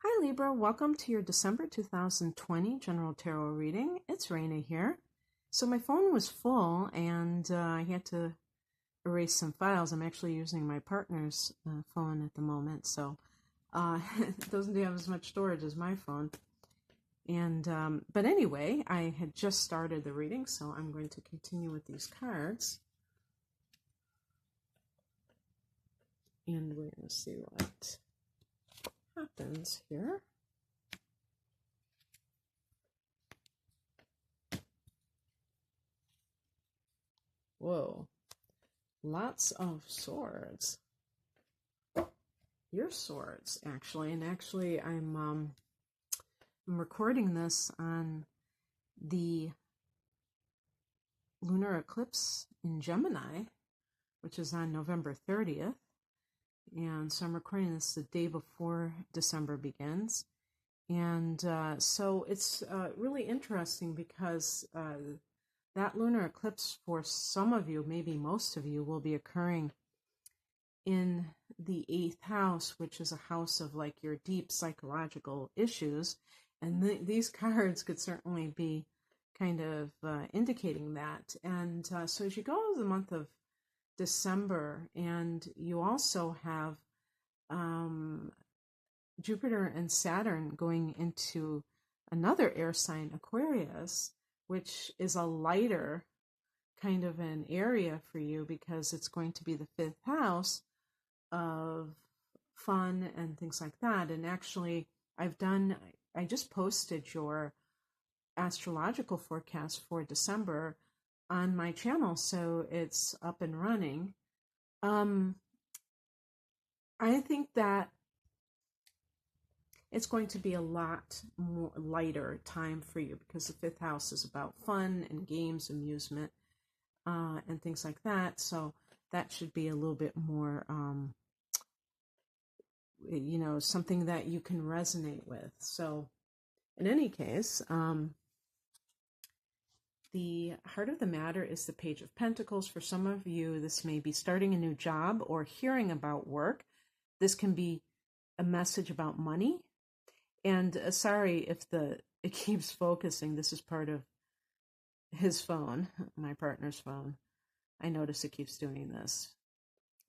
Hi Libra, welcome to your December 2020 General Tarot reading. It's Raina here. So my phone was full and I had to erase some files. I'm actually using my partner's phone at the moment, so it doesn't have as much storage as my phone. And but anyway, I had just started the reading, so I'm going to continue with these cards. And we're going to see what happens here. Whoa, lots of swords. Your swords, actually. And actually, I'm recording this on the lunar eclipse in Gemini, which is on November 30th. And so I'm recording this the day before December begins. And so it's really interesting because that lunar eclipse for some of you, maybe most of you, will be occurring in the 8th house, which is a house of like your deep psychological issues. And these cards could certainly be kind of indicating that. And so as you go into the month of December, and you also have Jupiter and Saturn going into another air sign, Aquarius, which is a lighter kind of an area for you because it's going to be the 5th house of fun and things like that. And actually, I just posted your astrological forecast for December on my channel, so it's up and running. I think that it's going to be a lot more lighter time for you because the 5th house is about fun and games, amusement, and things like that. So that should be a little bit more, something that you can resonate with. So in any case, the heart of the matter is the Page of Pentacles. For some of you, this may be starting a new job or hearing about work. This can be a message about money. And sorry if it keeps focusing. This is part of his phone, my partner's phone. I notice it keeps doing this.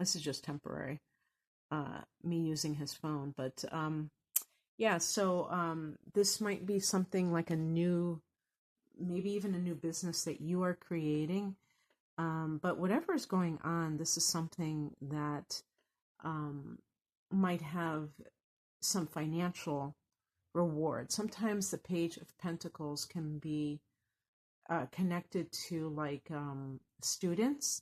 This is just temporary, me using his phone. But yeah, so this might be something like a new, maybe even a new business that you are creating. But whatever is going on, this is something that might have some financial reward. Sometimes the Page of Pentacles can be connected to like students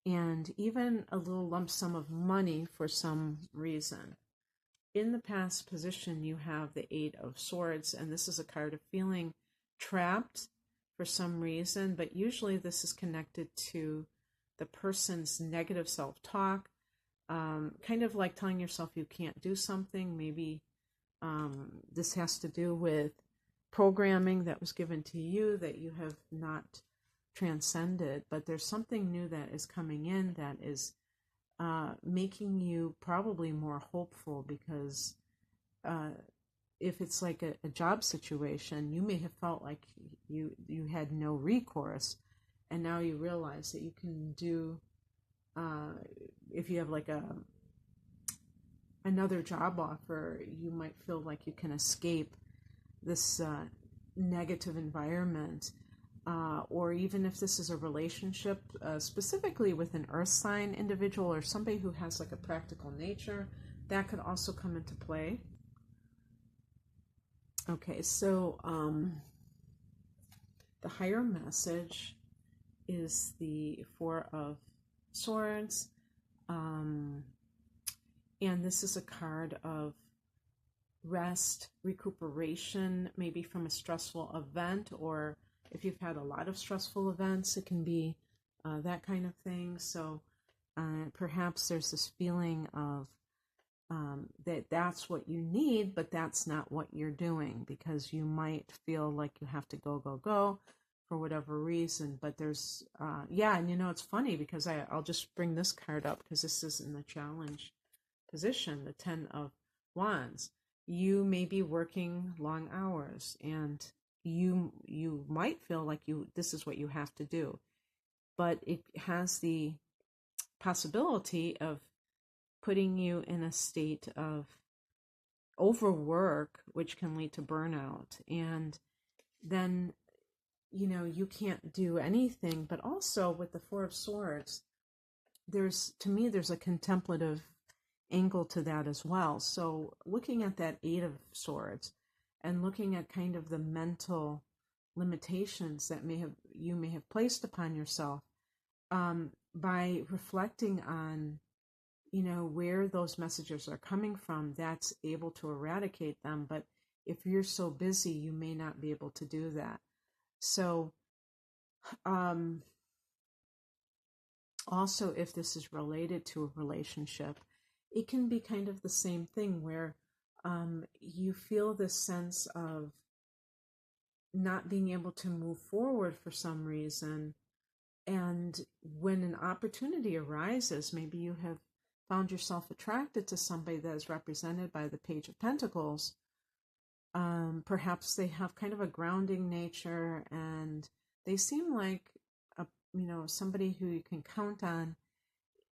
and even a little lump sum of money for some reason. In the past position, you have the 8 of Swords, and this is a card of feeling trapped for some reason, but usually this is connected to the person's negative self-talk, kind of like telling yourself you can't do something. Maybe this has to do with programming that was given to you that you have not transcended, but there's something new that is coming in that is making you probably more hopeful because if it's like a job situation, you may have felt like you had no recourse, and now you realize that you can do, if you have like another job offer, you might feel like you can escape this negative environment. Or even if this is a relationship, specifically with an earth sign individual or somebody who has like a practical nature, that could also come into play. Okay, so the higher message is the 4 of Swords. And this is a card of rest, recuperation, maybe from a stressful event, or if you've had a lot of stressful events, it can be that kind of thing. So perhaps there's this feeling of that's what you need, but that's not what you're doing, because you might feel like you have to go for whatever reason. But there's, and it's funny because I'll just bring this card up because this is in the challenge position, the 10 of Wands. you may be working long hours, and you might feel like this is what you have to do, but it has the possibility of putting you in a state of overwork, which can lead to burnout. And then, you can't do anything. But also with the Four of Swords, to me, there's a contemplative angle to that as well. So looking at that Eight of Swords and looking at kind of the mental limitations that you may have placed upon yourself, by reflecting on where those messages are coming from, that's able to eradicate them. But if you're so busy, you may not be able to do that. So also, if this is related to a relationship, it can be kind of the same thing where you feel this sense of not being able to move forward for some reason. And when an opportunity arises, maybe you have found yourself attracted to somebody that is represented by the Page of Pentacles. Perhaps they have kind of a grounding nature, and they seem like somebody who you can count on.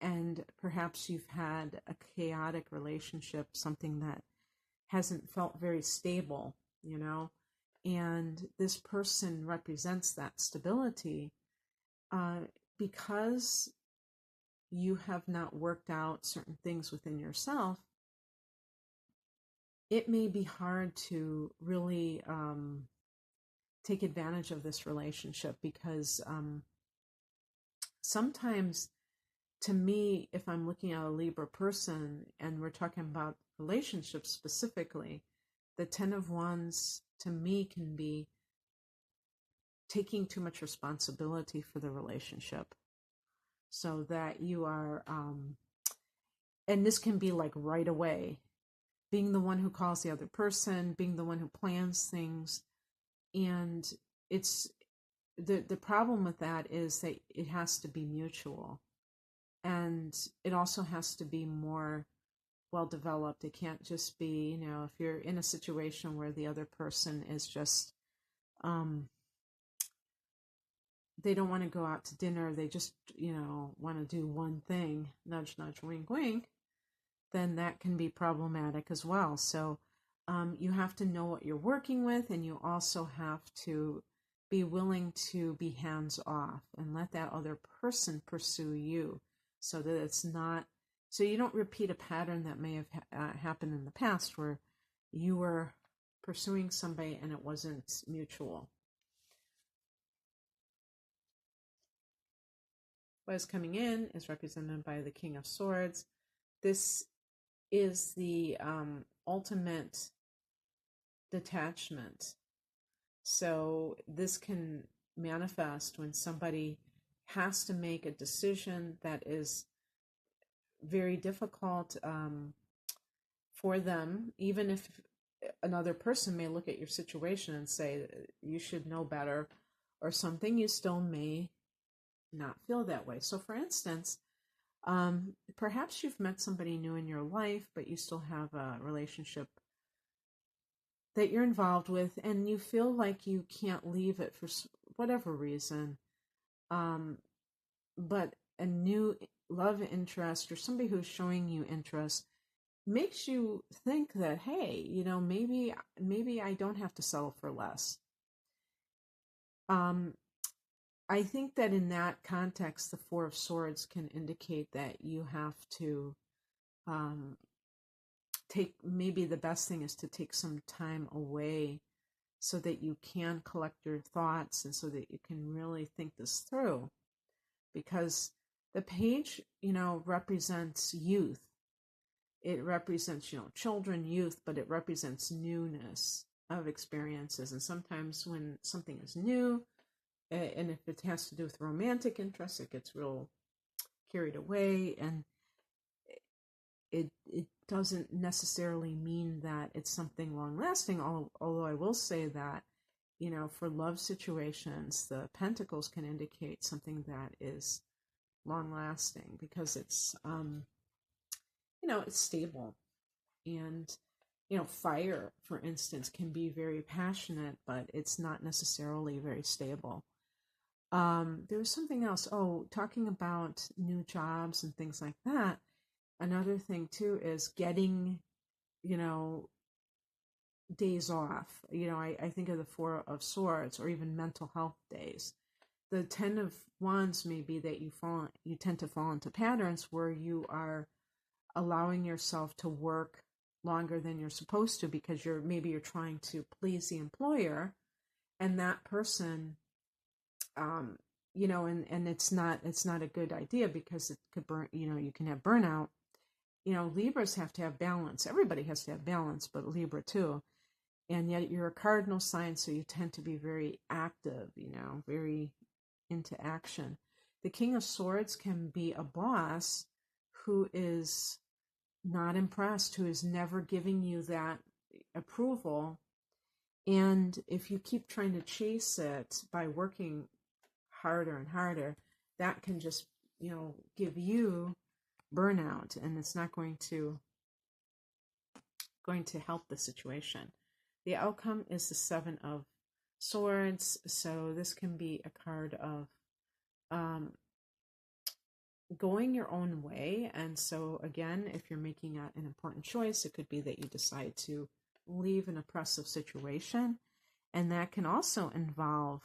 And perhaps you've had a chaotic relationship, something that hasn't felt very stable, and this person represents that stability. Because you have not worked out certain things within yourself, it may be hard to really take advantage of this relationship, because sometimes, to me, if I'm looking at a Libra person and we're talking about relationships specifically, the Ten of Wands to me can be taking too much responsibility for the relationship, so that you are, and this can be like right away, being the one who calls the other person, being the one who plans things. And it's the problem with that is that it has to be mutual, and it also has to be more well developed. It can't just be, if you're in a situation where the other person is just they don't want to go out to dinner, they just want to do one thing, nudge nudge, wink wink, then that can be problematic as well. So you have to know what you're working with, and you also have to be willing to be hands off and let that other person pursue you, so that it's not, so you don't repeat a pattern that may have happened in the past where you were pursuing somebody and it wasn't mutual. What is coming in is represented by the King of Swords. This is the ultimate detachment. So this can manifest when somebody has to make a decision that is very difficult for them, even if another person may look at your situation and say you should know better or something, you still may not feel that way. So for instance, perhaps you've met somebody new in your life, but you still have a relationship that you're involved with, and you feel like you can't leave it for whatever reason. But a new love interest or somebody who's showing you interest makes you think that, hey, maybe I don't have to settle for less. I think that in that context, the Four of Swords can indicate that you have to maybe the best thing is to take some time away so that you can collect your thoughts and so that you can really think this through. Because the page, represents youth. It represents, children, youth, but it represents newness of experiences. And sometimes when something is new, and if it has to do with romantic interest, it gets real carried away, and it doesn't necessarily mean that it's something long-lasting, although I will say that, for love situations, the Pentacles can indicate something that is long-lasting because it's, it's stable. And, fire, for instance, can be very passionate, but it's not necessarily very stable. There was something else. Oh, talking about new jobs and things like that. Another thing too is getting, you know, days off. I think of the Four of Swords or even mental health days. The Ten of Wands may be that you tend to fall into patterns where you are allowing yourself to work longer than you're supposed to because you're trying to please the employer, and that person, um, and it's not a good idea because it could burn. You can have burnout. Libras have to have balance. Everybody has to have balance, but Libra too. And yet you're a cardinal sign, so you tend to be very active, very into action. The King of Swords can be a boss who is not impressed, who is never giving you that approval. And if you keep trying to chase it by working harder and harder, that can just, give you burnout, and it's not going to help the situation. The outcome is the Seven of Swords, so this can be a card of going your own way. And so again, if you're making an important choice, it could be that you decide to leave an oppressive situation, and that can also involve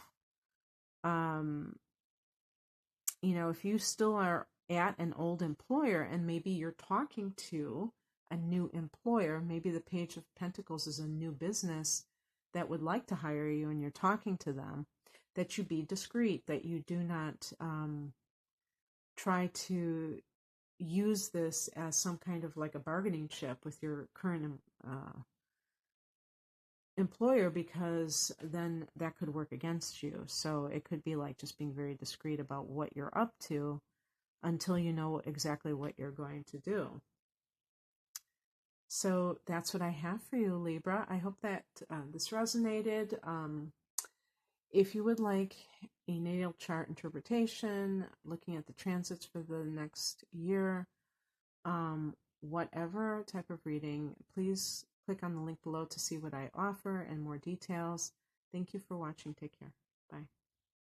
if you still are at an old employer and maybe you're talking to a new employer, maybe the Page of Pentacles is a new business that would like to hire you and you're talking to them, that you be discreet, that you do not try to use this as some kind of like a bargaining chip with your current employer, because then that could work against you. So it could be like just being very discreet about what you're up to until you know exactly what you're going to do. So that's what I have for you, Libra. I hope that this resonated. If you would like a natal chart interpretation, looking at the transits for the next year, whatever type of reading, please click on the link below to see what I offer and more details. Thank you for watching. Take care. Bye.